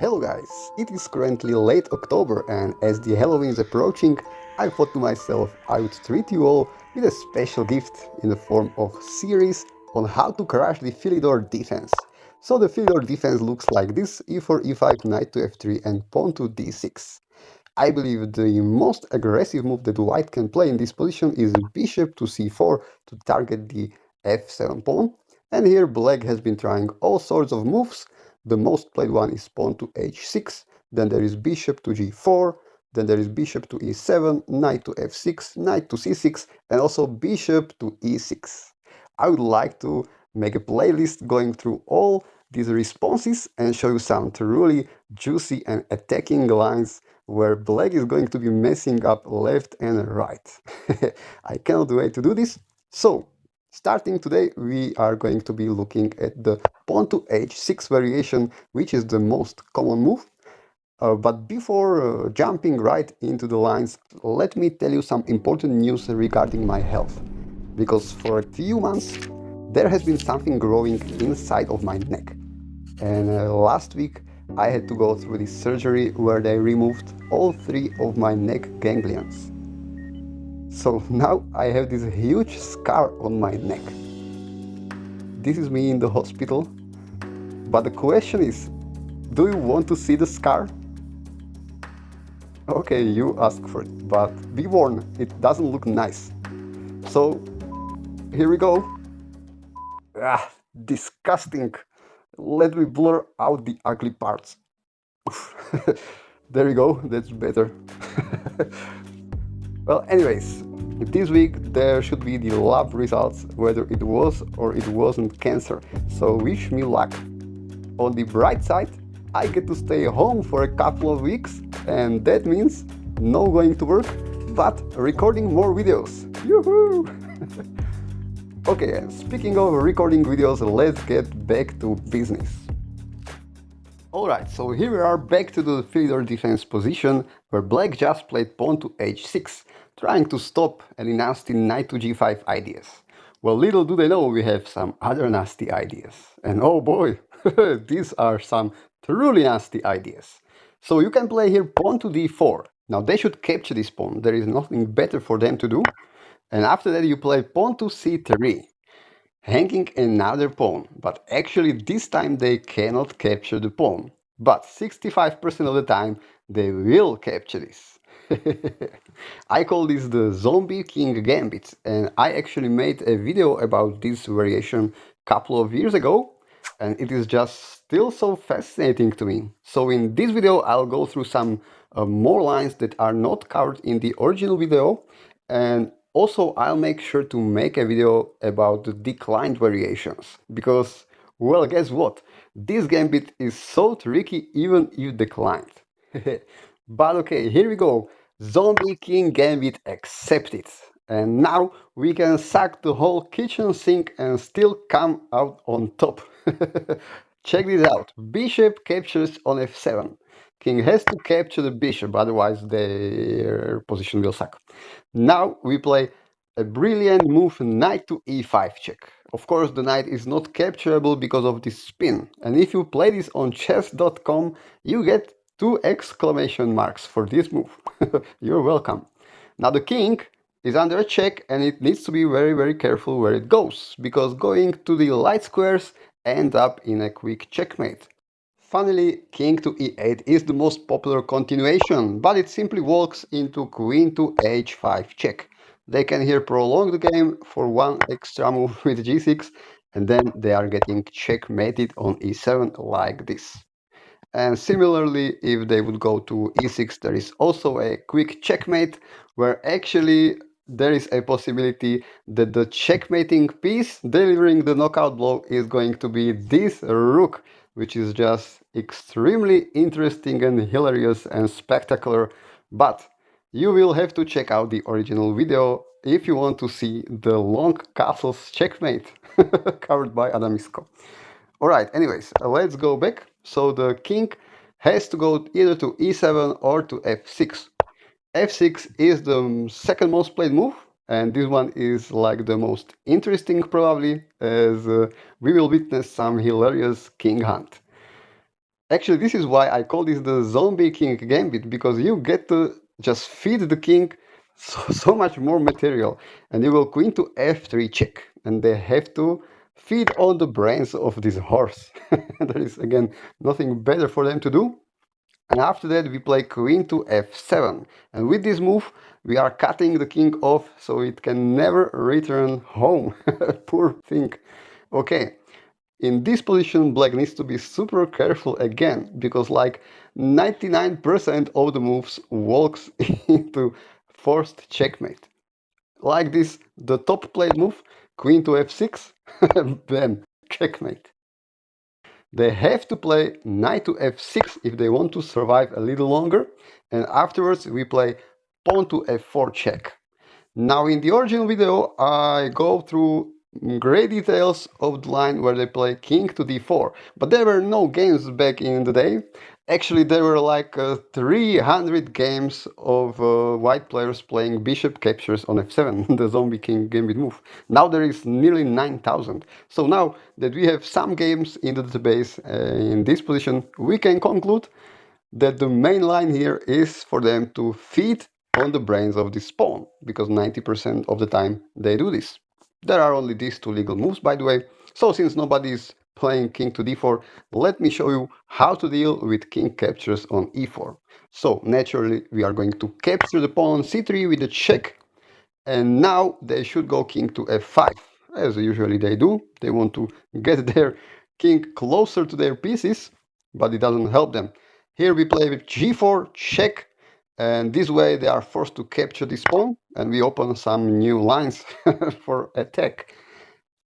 Hello guys, it is currently late October and as the Halloween is approaching, I thought to myself I would treat you all with a special gift in the form of series on how to crush the Philidor defense. So the Philidor defense looks like this: e4, e5, knight to f3 and pawn to d6. I believe the most aggressive move that white can play in this position is bishop to c4 to target the f7 pawn. And here black has been trying all sorts of moves. The most played one is pawn to h6, then there is bishop to g4, then there is bishop to e7, knight to f6, knight to c6, and also bishop to e6. I would like to make a playlist going through all these responses and show you some truly juicy and attacking lines where black is going to be messing up left and right. I cannot wait to do this. So, starting today, we are going to be looking at the pawn to h6 variation, which is the most common move. But before jumping right into the lines, let me tell you some important news regarding my health. Because for a few months, there has been something growing inside of my neck. And last week, I had to go through this surgery where they removed all three of my neck ganglions. So now I have this huge scar on my neck. This is me in the hospital. But the question is, do you want to see the scar? Okay, you ask for it, but be warned, it doesn't look nice. So, here we go. Ah, disgusting. Let me blur out the ugly parts. There we go, that's better. Well, anyways, this week there should be the lab results, whether it was or it wasn't cancer. So wish me luck. On the bright side, I get to stay home for a couple of weeks, and that means no going to work, but recording more videos. Yoo-hoo! Okay, speaking of recording videos, let's get back to business. Alright, so here we are back to the Philidor defense position, where black just played pawn to h6, trying to stop any nasty knight to g5 ideas. Well, little do they know we have some other nasty ideas. And oh boy, these are some truly nasty ideas. So you can play here pawn to d4. Now they should capture this pawn, there is nothing better for them to do. And after that you play pawn to c3, hanging another pawn, but actually this time they cannot capture the pawn. But 65% of the time they will capture this. I call this the zombie king gambit, and I actually made a video about this variation a couple of years ago, and it is just still so fascinating to me. So in this video I'll go through some more lines that are not covered in the original video, and also I'll make sure to make a video about the declined variations, because, well, guess what? This gambit is so tricky even if declined. But okay, here we go. Zombie King Gambit accepted. And now we can suck the whole kitchen sink and still come out on top. Check this out. Bishop captures on f7. King has to capture the bishop, otherwise their position will suck. Now we play a brilliant move, knight to e5 check. Of course, the knight is not capturable because of this spin. And if you play this on chess.com, you get 2 exclamation marks for this move. You're welcome. Now the king is under a check and it needs to be very careful where it goes, because going to the light squares end up in a quick checkmate. Finally, king to e8 is the most popular continuation, but it simply walks into queen to h5 check. They can here prolong the game for one extra move with g6, and then they are getting checkmated on e7 like this. And similarly, if they would go to e6, there is also a quick checkmate, where actually there is a possibility that the checkmating piece delivering the knockout blow is going to be this rook, which is just extremely interesting and hilarious and spectacular. But you will have to check out the original video if you want to see the long castles checkmate covered by Adamisko. Alright, anyways, let's go back. So the king has to go either to e7 or to f6. f6 is the second most played move, and this one is like the most interesting probably, as we will witness some hilarious king hunt. Actually, this is why I call this the zombie king gambit, because you get to just feed the king so much more material. And you will queen to f3 check, and they have to feed on the brains of this horse. There is again nothing better for them to do. And after that, we play queen to f7. And with this move, we are cutting the king off so it can never return home. Poor thing. Okay, in this position, black needs to be super careful again, because like 99% of the moves walks into forced checkmate. Like this, the top played move, queen to f6, bam, checkmate. They have to play knight to f6 if they want to survive a little longer, and afterwards we play pawn to f4 check. Now in the original video I go through great details of the line where they play king to d4, but there were no games back in the day. Actually there were like 300 games of white players playing bishop captures on f7, the zombie king gambit move. Now there is nearly 9,000. So now that we have some games in the database in this position, we can conclude that the main line here is for them to feed on the brains of this pawn, because 90% of the time they do this. There are only these two legal moves, by the way, so since nobody is playing king to d4, let me show you how to deal with king captures on e4. So naturally we are going to capture the pawn on c3 with a check, and now they should go king to f5, as usually they do. They want to get their king closer to their pieces, but it doesn't help them. Here we play with g4, check, and this way they are forced to capture this pawn, and we open some new lines for attack.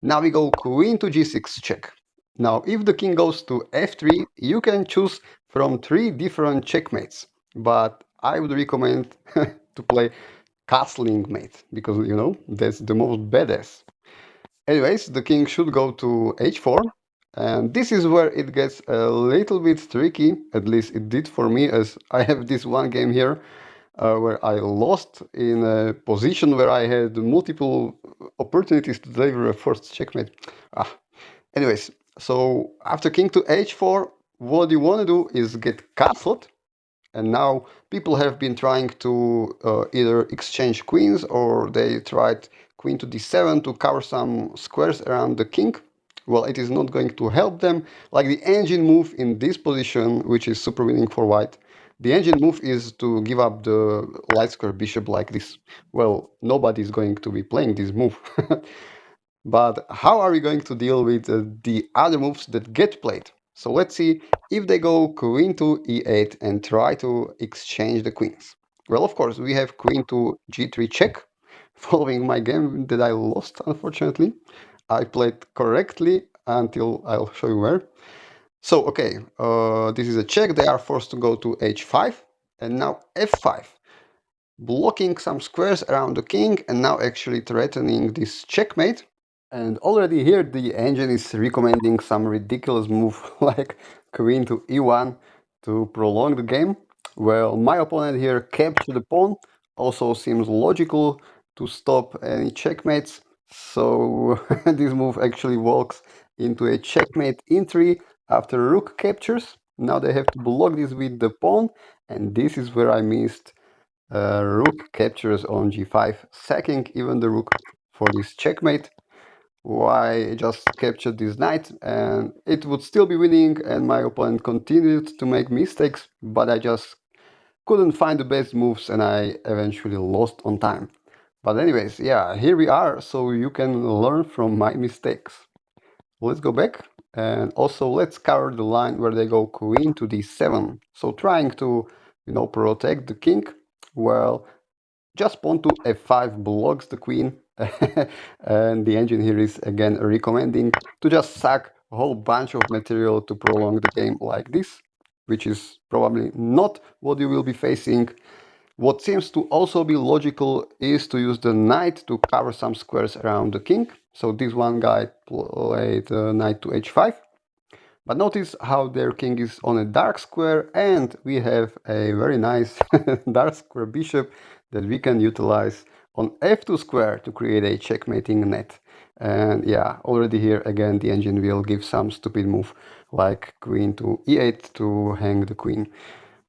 Now we go queen to g6, check. Now if the king goes to f3, you can choose from 3 different checkmates, but I would recommend to play castling mate, because you know that's the most badass. Anyways, the king should go to h4, and this is where it gets a little bit tricky. At least it did for me, as I have this one game here where I lost in a position where I had multiple opportunities to deliver a first checkmate. Anyways, so after king to h4, what you want to do is get castled. And now people have been trying to either exchange queens, or they tried queen to d7 to cover some squares around the king. Well, it is not going to help them. Like the engine move in this position, which is super winning for white, the engine move is to give up the light square bishop like this. Well, nobody is going to be playing this move. But how are we going to deal with the other moves that get played? So let's see if they go queen to e8 and try to exchange the queens. Well, of course, we have queen to g3 check, following my game that I lost, unfortunately. I played correctly until I'll show you where. So, okay, this is a check. They are forced to go to h5, and now f5, blocking some squares around the king, and now actually threatening this checkmate. And already here the engine is recommending some ridiculous move like queen to e1 to prolong the game. Well, my opponent here captured the pawn. Also seems logical to stop any checkmates. So this move actually walks into a checkmate in 3 after rook captures. Now they have to block this with the pawn, and this is where I missed rook captures on g5, sacking even the rook for this checkmate. Why I just captured this knight, and it would still be winning, and my opponent continued to make mistakes, but I just couldn't find the best moves and I eventually lost on time. But anyways, yeah, here we are, so you can learn from my mistakes. Let's go back, and also let's cover the line where they go queen to d7. So trying to, you know, protect the king. Well, just pawn to f5 blocks the queen, and the engine here is again recommending to just sack a whole bunch of material to prolong the game like this, which is probably not what you will be facing. What seems to also be logical is to use the knight to cover some squares around the king. So this one guy played knight to h5. But notice how their king is on a dark square, and we have a very nice dark square bishop that we can utilize on f2 square to create a checkmating net. And yeah, already here again the engine will give some stupid move. like queen to e8 to hang the queen,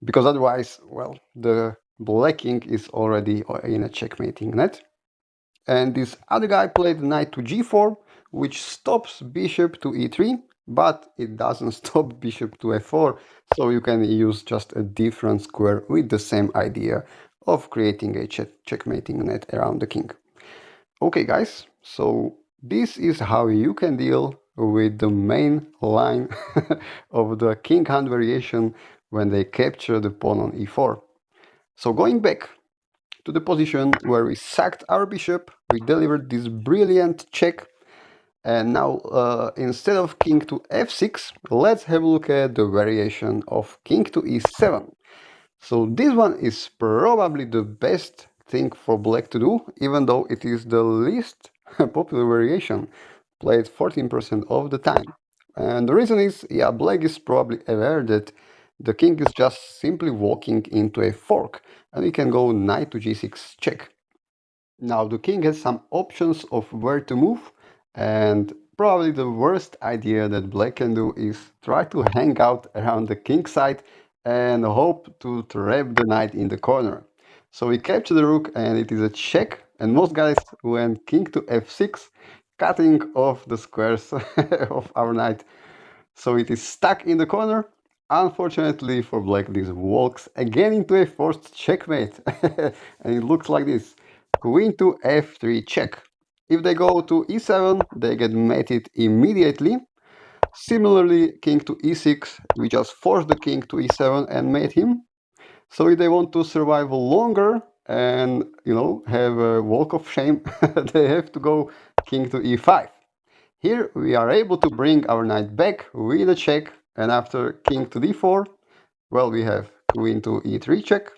because otherwise, well, the black king is already in a checkmating net. And this other guy played knight to g4, which stops bishop to e3, but it doesn't stop bishop to f4, so you can use just a different square with the same idea of creating a checkmating net around the king. Okay guys, so this is how you can deal with the main line of the king hand variation when they capture the pawn on e4. So going back to the position where we sacked our bishop, we delivered this brilliant check, and now instead of king to f6, let's have a look at the variation of king to e7. So this one is probably the best thing for black to do, even though it is the least popular variation, played 14% of the time. And the reason is, yeah, black is probably aware that the king is just simply walking into a fork, and we can go knight to g6 check. Now the king has some options of where to move, and probably the worst idea that black can do is try to hang out around the king side and hope to trap the knight in the corner. So we capture the rook and it is a check, and most guys went king to f6, cutting off the squares of our knight. So it is stuck in the corner. Unfortunately for black, this walks again into a forced checkmate. And it looks like this. Queen to f3 check. If they go to e7, they get mated immediately. Similarly, king to e6, we just force the king to e7 and mate him. So if they want to survive longer and, you know, have a walk of shame, they have to go king to e5. Here we are able to bring our knight back with a check, and after king to d4, well, we have queen to e3 check,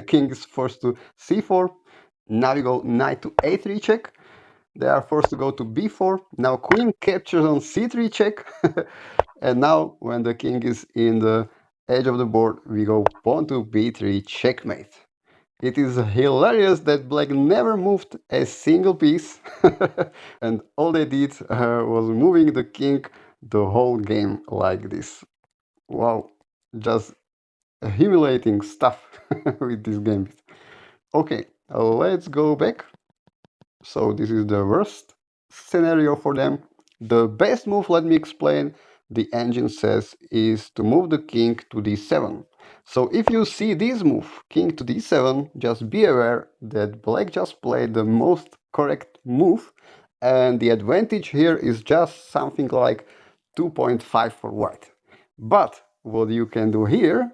king is forced to c4, now we go knight to a3 check, they are forced to go to b4, now queen captures on c3 check, and now when the king is in the edge of the board, we go pawn to b3 checkmate. It is hilarious that black never moved a single piece, and all they did was moving the king the whole game like this. Wow, just humiliating stuff with this game. Okay, let's go back. So this is the worst scenario for them. The best move, let me explain, the engine says, is to move the king to d7. So if you see this move, king to d7, just be aware that black just played the most correct move, and the advantage here is just something like 2.5 for white. But what you can do here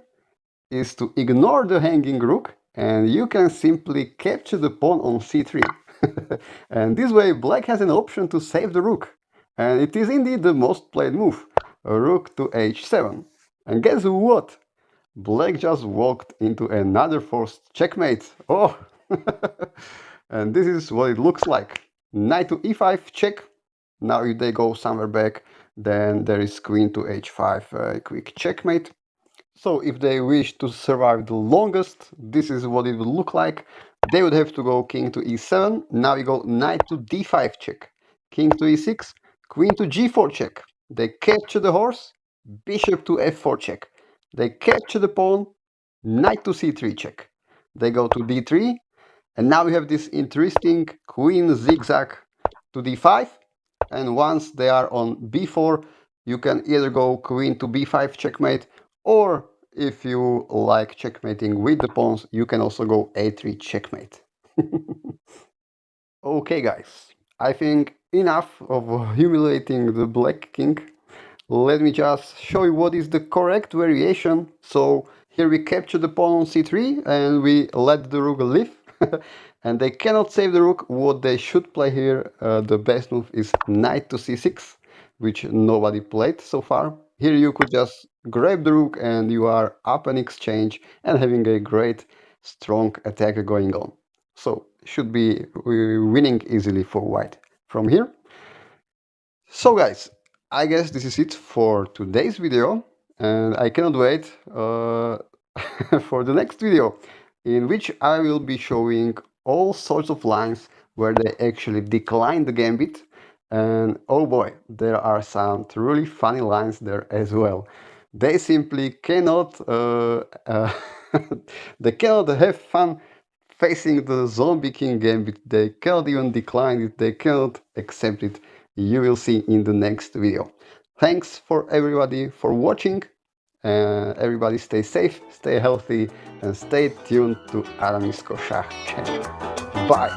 is to ignore the hanging rook, and you can simply capture the pawn on c3. And this way black has an option to save the rook. And it is indeed the most played move, a rook to h7. And guess what? Black just walked into another forced checkmate. Oh! And this is what it looks like. Knight to e5 check. Now if they go somewhere back, then there is queen to h5, a quick checkmate. So if they wish to survive the longest, this is what it would look like. They would have to go king to e7. Now we go knight to d5 check. King to e6, queen to g4 check. They capture the horse, bishop to f4 check. They capture the pawn, knight to c3 check. They go to d3, and now we have this interesting queen zigzag to d5. And once they are on b4, you can either go queen to b5 checkmate, or if you like checkmating with the pawns, you can also go a3 checkmate. Okay guys, I think enough of humiliating the black king. Let me just show you what is the correct variation. So here we capture the pawn on c3 and we let the rook live. And they cannot save the rook. What they should play here, the best move is knight to c6, which nobody played so far. Here you could just grab the rook and you are up an exchange and having a great strong attack going on. So should be winning easily for white from here. So guys, I guess this is it for today's video, and I cannot wait for the next video, in which I will be showing all sorts of lines where they actually decline the gambit, And oh boy, there are some truly funny lines there as well. They simply cannot, they cannot have fun facing the Zombie King Gambit. They cannot even decline it. They cannot accept it. You will see in the next video. Thanks for everybody for watching. Everybody stay safe, stay healthy, and stay tuned to Aramisko Shah channel. Bye!